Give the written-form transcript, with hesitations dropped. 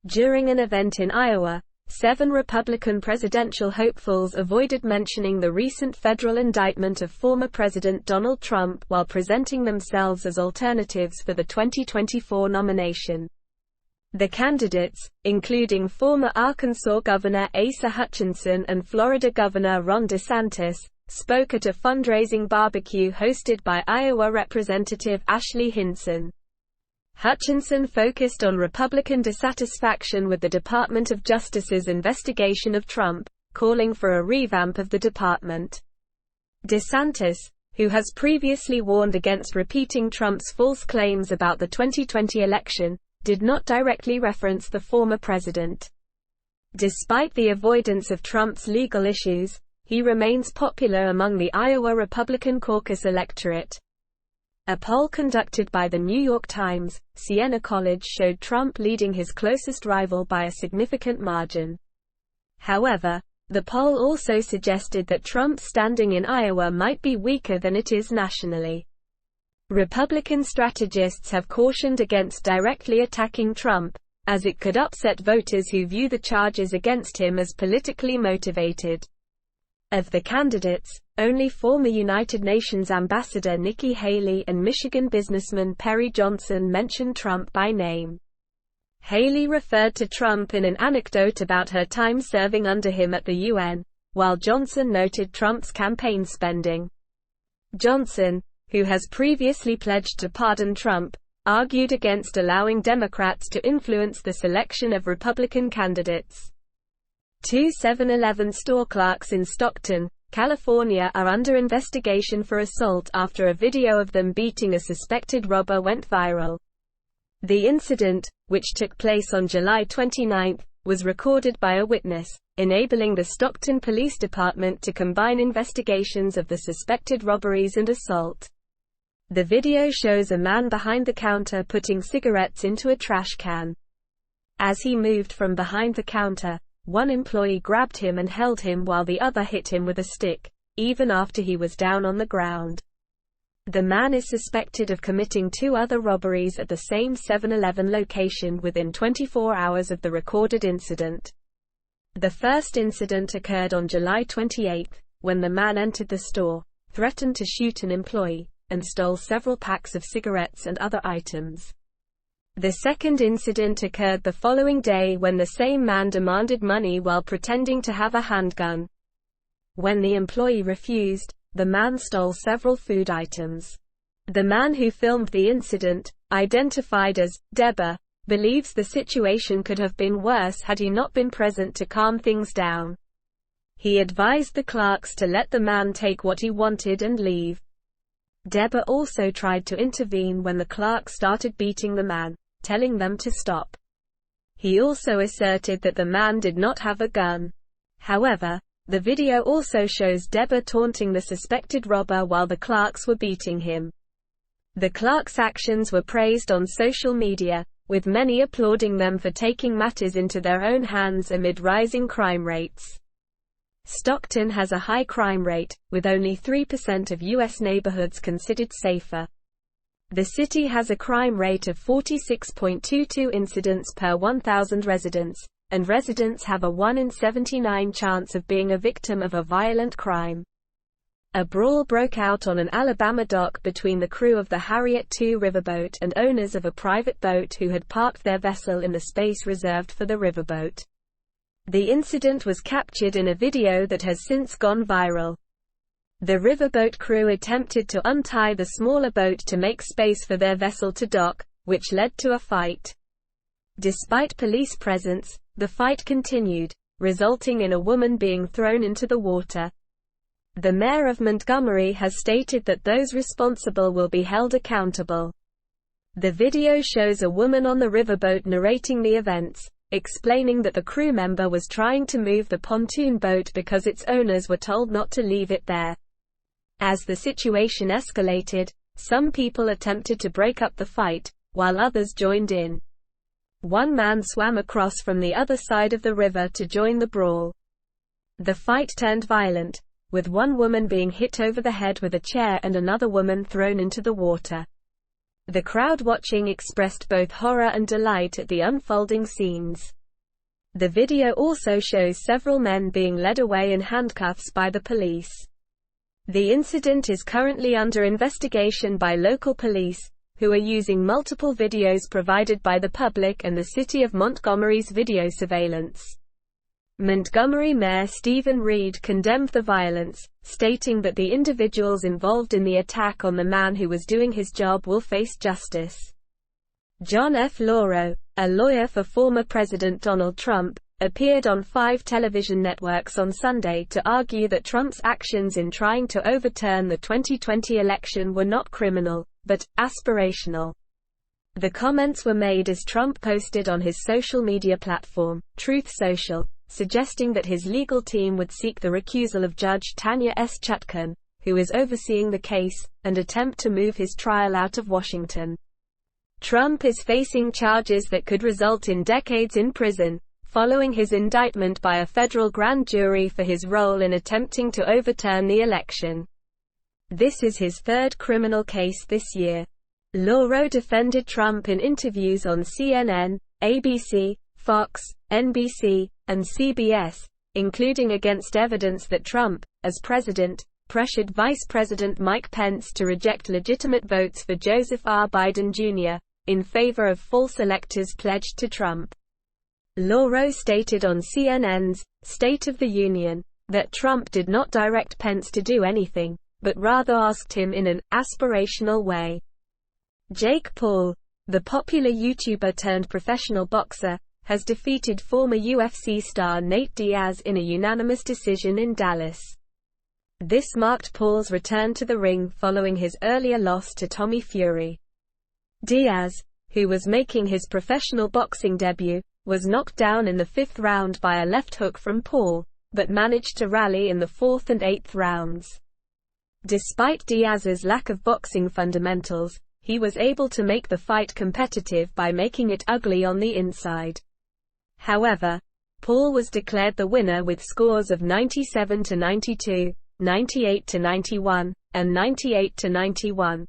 During an event in Iowa, 7 Republican presidential hopefuls avoided mentioning the recent federal indictment of former President Donald Trump while presenting themselves as alternatives for the 2024 nomination. The candidates, including former Arkansas Governor Asa Hutchinson and Florida Governor Ron DeSantis, spoke at a fundraising barbecue hosted by Iowa Representative Ashley Hinson. Hutchinson focused on Republican dissatisfaction with the Department of Justice's investigation of Trump, calling for a revamp of the department. DeSantis, who has previously warned against repeating Trump's false claims about the 2020 election, did not directly reference the former president. Despite the avoidance of Trump's legal issues, he remains popular among the Iowa Republican caucus electorate. A poll conducted by the New York Times, Siena College showed Trump leading his closest rival by a significant margin. However, the poll also suggested that Trump's standing in Iowa might be weaker than it is nationally. Republican strategists have cautioned against directly attacking Trump, as it could upset voters who view the charges against him as politically motivated. Of the candidates, only former United Nations Ambassador Nikki Haley and Michigan businessman Perry Johnson mentioned Trump by name. Haley referred to Trump in an anecdote about her time serving under him at the UN, while Johnson noted Trump's campaign spending. Johnson, who has previously pledged to pardon Trump, argued against allowing Democrats to influence the selection of Republican candidates. 2 7-Eleven store clerks in Stockton, California are under investigation for assault after a video of them beating a suspected robber went viral. The incident, which took place on July 29, was recorded by a witness, enabling the Stockton Police Department to combine investigations of the suspected robberies and assault. The video shows a man behind the counter putting cigarettes into a trash can. As he moved from behind the counter, one employee grabbed him and held him while the other hit him with a stick, even after he was down on the ground. The man is suspected of committing 2 other robberies at the same 7-Eleven location within 24 hours of the recorded incident. The first incident occurred on July 28, when the man entered the store, threatened to shoot an employee, and stole several packs of cigarettes and other items. The second incident occurred the following day when the same man demanded money while pretending to have a handgun. When the employee refused, the man stole several food items. The man who filmed the incident, identified as Deborah, believes the situation could have been worse had he not been present to calm things down. He advised the clerks to let the man take what he wanted and leave. Deborah also tried to intervene when the clerks started beating the man, telling them to stop. He also asserted that the man did not have a gun. However, the video also shows Deborah taunting the suspected robber while the clerks were beating him. The clerks' actions were praised on social media, with many applauding them for taking matters into their own hands amid rising crime rates. Stockton has a high crime rate, with only 3% of U.S. neighborhoods considered safer. The city has a crime rate of 46.22 incidents per 1,000 residents, and residents have a 1 in 79 chance of being a victim of a violent crime. A brawl broke out on an Alabama dock between the crew of the Harriet II riverboat and owners of a private boat who had parked their vessel in the space reserved for the riverboat. The incident was captured in a video that has since gone viral. The riverboat crew attempted to untie the smaller boat to make space for their vessel to dock, which led to a fight. Despite police presence, the fight continued, resulting in a woman being thrown into the water. The mayor of Montgomery has stated that those responsible will be held accountable. The video shows a woman on the riverboat narrating the events, explaining that the crew member was trying to move the pontoon boat because its owners were told not to leave it there. As the situation escalated, some people attempted to break up the fight, while others joined in. One man swam across from the other side of the river to join the brawl. The fight turned violent, with one woman being hit over the head with a chair and another woman thrown into the water. The crowd watching expressed both horror and delight at the unfolding scenes. The video also shows several men being led away in handcuffs by the police. The incident is currently under investigation by local police, who are using multiple videos provided by the public and the City of Montgomery's video surveillance. Montgomery Mayor Stephen Reed condemned the violence, stating that the individuals involved in the attack on the man who was doing his job will face justice. John F. Lauro, a lawyer for former President Donald Trump, appeared on 5 television networks on Sunday to argue that Trump's actions in trying to overturn the 2020 election were not criminal, but aspirational. The comments were made as Trump posted on his social media platform, Truth Social, suggesting that his legal team would seek the recusal of Judge Tanya S. Chutkan, who is overseeing the case, and attempt to move his trial out of Washington. Trump is facing charges that could result in decades in prison, following his indictment by a federal grand jury for his role in attempting to overturn the election. This is his 3rd criminal case this year. Lauro defended Trump in interviews on CNN, ABC, Fox, NBC, and CBS, including against evidence that Trump, as president, pressured Vice President Mike Pence to reject legitimate votes for Joseph R. Biden Jr., in favor of false electors pledged to Trump. Lauro stated on CNN's State of the Union that Trump did not direct Pence to do anything, but rather asked him in an aspirational way. Jake Paul, the popular YouTuber turned professional boxer, has defeated former UFC star Nate Diaz in a unanimous decision in Dallas. This marked Paul's return to the ring following his earlier loss to Tommy Fury. Diaz, who was making his professional boxing debut, was knocked down in the 5th round by a left hook from Paul, but managed to rally in the 4th and 8th rounds. Despite Diaz's lack of boxing fundamentals, he was able to make the fight competitive by making it ugly on the inside. However, Paul was declared the winner with scores of 97-92, 98-91, and 98-91.